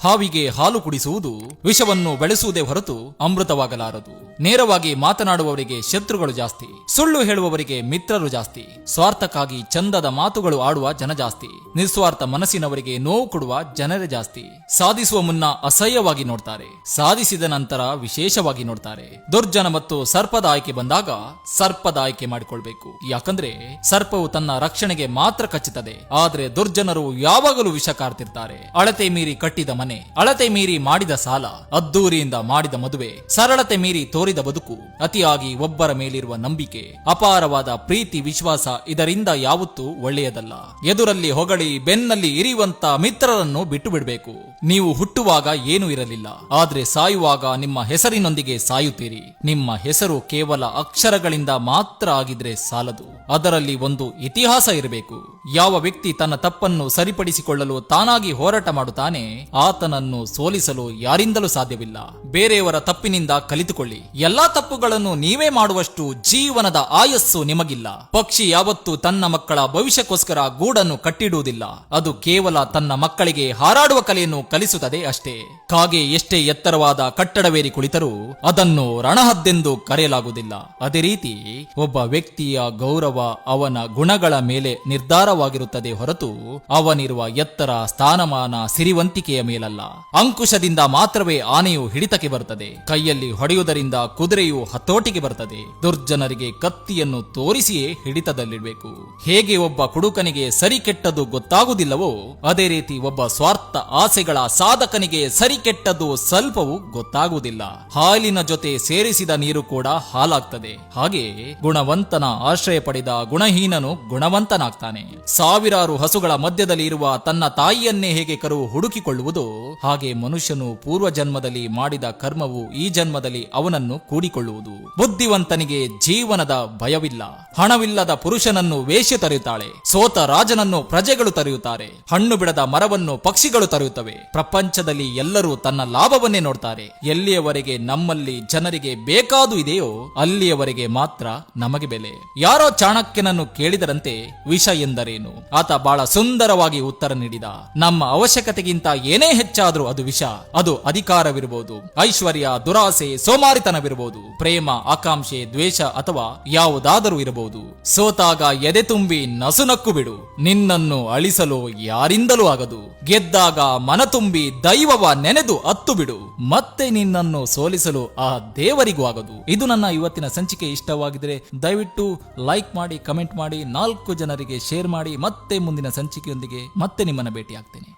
ಹಾವಿಗೆ ಹಾಲು ಕುಡಿಸುವುದು ವಿಷವನ್ನು ಬೆಳೆಸುವುದೇ ಹೊರತು ಅಮೃತವಾಗಲಾರದು. ನೇರವಾಗಿ ಮಾತನಾಡುವವರಿಗೆ ಶತ್ರುಗಳು ಜಾಸ್ತಿ, ಸುಳ್ಳು ಹೇಳುವವರಿಗೆ ಮಿತ್ರರು ಜಾಸ್ತಿ, ಸ್ವಾರ್ಥಕ್ಕಾಗಿ ಚಂದದ ಮಾತುಗಳು ಆಡುವ ಜನ ಜಾಸ್ತಿ, ನಿಸ್ವಾರ್ಥ ಮನಸ್ಸಿನವರಿಗೆ ನೋವು ಕೊಡುವ ಜನರೇ ಜಾಸ್ತಿ. ಸಾಧಿಸುವ ಮುನ್ನ ಅಸಹ್ಯವಾಗಿ ನೋಡ್ತಾರೆ, ಸಾಧಿಸಿದ ನಂತರ ವಿಶೇಷವಾಗಿ ನೋಡ್ತಾರೆ. ದುರ್ಜನ ಮತ್ತು ಸರ್ಪದ ಆಯ್ಕೆ ಬಂದಾಗ ಸರ್ಪದ ಆಯ್ಕೆ ಮಾಡಿಕೊಳ್ಬೇಕು. ಯಾಕಂದ್ರೆ ಸರ್ಪವು ತನ್ನ ರಕ್ಷಣೆಗೆ ಮಾತ್ರ ಕಚ್ಚುತ್ತದೆ, ಆದ್ರೆ ದುರ್ಜನರು ಯಾವಾಗಲೂ ವಿಷ ಕಾರ್ತಿರ್ತಾರೆ. ಅಳತೆ ಮೀರಿ ಕಟ್ಟಿದ ಮನೆ, ಅಳತೆ ಮೀರಿ ಮಾಡಿದ ಸಾಲ, ಅದ್ದೂರಿಯಿಂದ ಮಾಡಿದ ಮದುವೆ, ಸರಳತೆ ಮೀರಿ ತೋರಿದ ಬದುಕು, ಅತಿಯಾಗಿ ಒಬ್ಬರ ಮೇಲಿರುವ ನಂಬಿಕೆ, ಅಪಾರವಾದ ಪ್ರೀತಿ ವಿಶ್ವಾಸ, ಇದರಿಂದ ಯಾವತ್ತೂ ಒಳ್ಳೆಯದಲ್ಲ. ಎದುರಲ್ಲಿ ಹೊಗಳಿ ಬೆನ್ನಲ್ಲಿ ಇರಿಯುವಂತ ಮಿತ್ರರನ್ನು ಬಿಟ್ಟು ಬಿಡಬೇಕು. ನೀವು ಹುಟ್ಟುವಾಗ ಏನೂ ಇರಲಿಲ್ಲ, ಆದ್ರೆ ಸಾಯುವಾಗ ನಿಮ್ಮ ಹೆಸರಿನೊಂದಿಗೆ ಸಾಯುತ್ತೀರಿ. ನಿಮ್ಮ ಹೆಸರು ಕೇವಲ ಅಕ್ಷರಗಳಿಂದ ಮಾತ್ರ ಆಗಿದ್ರೆ ಸಾಲದು, ಅದರಲ್ಲಿ ಒಂದು ಇತಿಹಾಸ ಇರಬೇಕು. ಯಾವ ವ್ಯಕ್ತಿ ತನ್ನ ತಪ್ಪನ್ನು ಸರಿಪಡಿಸಿಕೊಳ್ಳಲು ತಾನಾಗಿ ಹೋರಾಟ ಮಾಡುತ್ತಾನೆ, ಆತನನ್ನು ಸೋಲಿಸಲು ಯಾರಿಂದಲೂ ಸಾಧ್ಯವಿಲ್ಲ. ಬೇರೆಯವರ ತಪ್ಪಿನಿಂದ ಕಲಿತುಕೊಳ್ಳಿ. ಎಲ್ಲಾ ತಪ್ಪುಗಳನ್ನು ನೀವೇ ಮಾಡುವಷ್ಟು ಜೀವನದ ಆಯಸ್ಸು ನಿಮಗಿಲ್ಲ. ಪಕ್ಷಿ ಯಾವತ್ತೂ ತನ್ನ ಮಕ್ಕಳ ಭವಿಷ್ಯಕ್ಕೋಸ್ಕರ ಗೂಡನ್ನು ಕಟ್ಟಿಡುವುದಿಲ್ಲ, ಅದು ಕೇವಲ ತನ್ನ ಮಕ್ಕಳಿಗೆ ಹಾರಾಡುವ ಕಲೆಯನ್ನು ಕಲಿಸುತ್ತದೆ ಅಷ್ಟೇ. ಕಾಗೆ ಎಷ್ಟೇ ಎತ್ತರವಾದ ಕಟ್ಟಡವೇರಿ ಕುಳಿತರೂ ಅದನ್ನು ರಣಹದ್ದೆಂದು ಕರೆಯಲಾಗುವುದಿಲ್ಲ. ಅದೇ ರೀತಿ ಒಬ್ಬ ವ್ಯಕ್ತಿಯ ಗೌರವ ಅವನ ಗುಣಗಳ ಮೇಲೆ ನಿರ್ಧಾರವಾಗಿರುತ್ತದೆ ಹೊರತು ಅವನಿರುವ ಎತ್ತರ, ಸ್ಥಾನಮಾನ, ಸಿರಿವಂತಿಕೆಯ ಮೇಲಲ್ಲ. ಅಂಕುಶದಿಂದ ಮಾತ್ರವೇ ಆನೆಯು ಹಿಡಿತಕ್ಕೆ ಬರುತ್ತದೆ, ಕೈಯಲ್ಲಿ ಹೊಡೆಯುವುದರಿಂದ ಕುದುರೆಯು ಹತೋಟಿಗೆ ಬರುತ್ತದೆ. ದುರ್ಜನರಿಗೆ ಕತ್ತಿಯನ್ನು ತೋರಿಸಿಯೇ ಹಿಡಿತದಲ್ಲಿಡಬೇಕು. ಹೇಗೆ ಒಬ್ಬ ಕುಡುಕನಿಗೆ ಸರಿ ಕೆಟ್ಟದ್ದು ಗೊತ್ತಾಗುವುದಿಲ್ಲವೋ, ಅದೇ ರೀತಿ ಒಬ್ಬ ಸ್ವಾರ್ಥ ಆಸೆಗಳ ಸಾಧಕನಿಗೆ ಸರಿ ಕೆಟ್ಟದ್ದು ಸ್ವಲ್ಪವೂ ಗೊತ್ತಾಗುವುದಿಲ್ಲ. ಹಾಲಿನ ಜೊತೆ ಸೇರಿಸಿದ ನೀರು ಕೂಡ ಹಾಲಾಗ್ತದೆ. ಹಾಗೆ ಗುಣವಂತನ ಆಶ್ರಯ ಪಡೆದ ಗುಣಹೀನನು ಗುಣವಂತನಾಗ್ತಾನೆ. ಸಾವಿರಾರು ಹಸುಗಳ ಮಧ್ಯದಲ್ಲಿ ಇರುವ ತನ್ನ ತಾಯಿಯನ್ನೇ ಹೇಗೆ ಕರು ಹುಡುಕಿಕೊಳ್ಳುವುದು, ಹಾಗೆ ಮನುಷ್ಯನು ಪೂರ್ವ ಜನ್ಮದಲ್ಲಿ ಮಾಡಿದ ಕರ್ಮವು ಈ ಜನ್ಮದಲ್ಲಿ ಅವನನ್ನು ಕೂಡಿಕೊಳ್ಳುವುದು. ಬುದ್ಧಿವಂತನಿಗೆ ಜೀವನದ ಭಯವಿಲ್ಲ. ಹಣವಿಲ್ಲದ ಪುರುಷನನ್ನು ವೇಶ್ಯೆ ತರೆಯುತ್ತಾಳೆ, ಸೋತ ರಾಜನನ್ನು ಪ್ರಜೆಗಳು ತರೆಯುತ್ತಾರೆ, ಹಣ್ಣು ಬಿಡದ ಮರವನ್ನು ಪಕ್ಷಿಗಳು ತರೆಯುತ್ತವೆ. ಪ್ರಪಂಚದಲ್ಲಿ ಎಲ್ಲರೂ ತನ್ನ ಲಾಭವನ್ನೇ ನೋಡ್ತಾರೆ. ಎಲ್ಲಿಯವರೆಗೆ ನಮ್ಮಲ್ಲಿ ಜನರಿಗೆ ಬೇಕಾದು ಇದೆಯೋ ಅಲ್ಲಿಯವರೆಗೆ ಮಾತ್ರ ನಮಗೆ ಬೆಲೆ. ಯಾರೋ ಚಾಣಕ್ಯನನ್ನು ಕೇಳಿದರಂತೆ ವಿಷ ಎಂದರೇನು? ಆತ ಬಹಳ ಸುಂದರವಾಗಿ ಉತ್ತರ ನೀಡಿದ, ನಮ್ಮ ಅವಶ್ಯಕತೆಗಿಂತ ಏನೇ ಹೆಚ್ಚಾದ್ರೂ ಅದು ವಿಷ. ಅದು ಅಧಿಕಾರವಿರಬಹುದು, ಐಶ್ವರ್ಯ, ದುರಾಸೆ, ಸೋಮಾರಿತನವಿರಬಹುದು, ಪ್ರೇಮ, ಆಕಾಂಕ್ಷೆ, ದ್ವೇಷ ಅಥವಾ ಯಾವುದಾದರೂ ಇರಬಹುದು. ಸೋತಾಗ ಎದೆ ತುಂಬಿ ನಸುನಕ್ಕು ಬಿಡು, ನಿನ್ನನ್ನು ಅಳಿಸಲು ಯಾರಿಂದಲೂ ಆಗದು. ಗೆದ್ದಾಗ ಮನ ತುಂಬಿ ದೈವವ ನೆನೆದು ಅತ್ತು ಬಿಡು, ಮತ್ತೆ ನಿನ್ನನ್ನು ಸೋಲಿಸಲು ಆ ದೇವರಿಗೂ ಆಗದು. ಇದು ನನ್ನ ಇವತ್ತಿನ ಸಂಚಿಕೆ. ಇಷ್ಟವಾಗಿದ್ರೆ ದಯವಿಟ್ಟು ಲೈಕ್ ಮಾಡಿ, ಕಮೆಂಟ್ ಮಾಡಿ, 4 ಜನರಿಗೆ ಶೇರ್ ಮಾಡಿ. ಮತ್ತೆ ಮುಂದಿನ ಸಂಚಿಕೆಯೊಂದಿಗೆ ಮತ್ತೆ ನಿಮ್ಮನ್ನ ಭೇಟಿ ಆಗ್ತೇನೆ.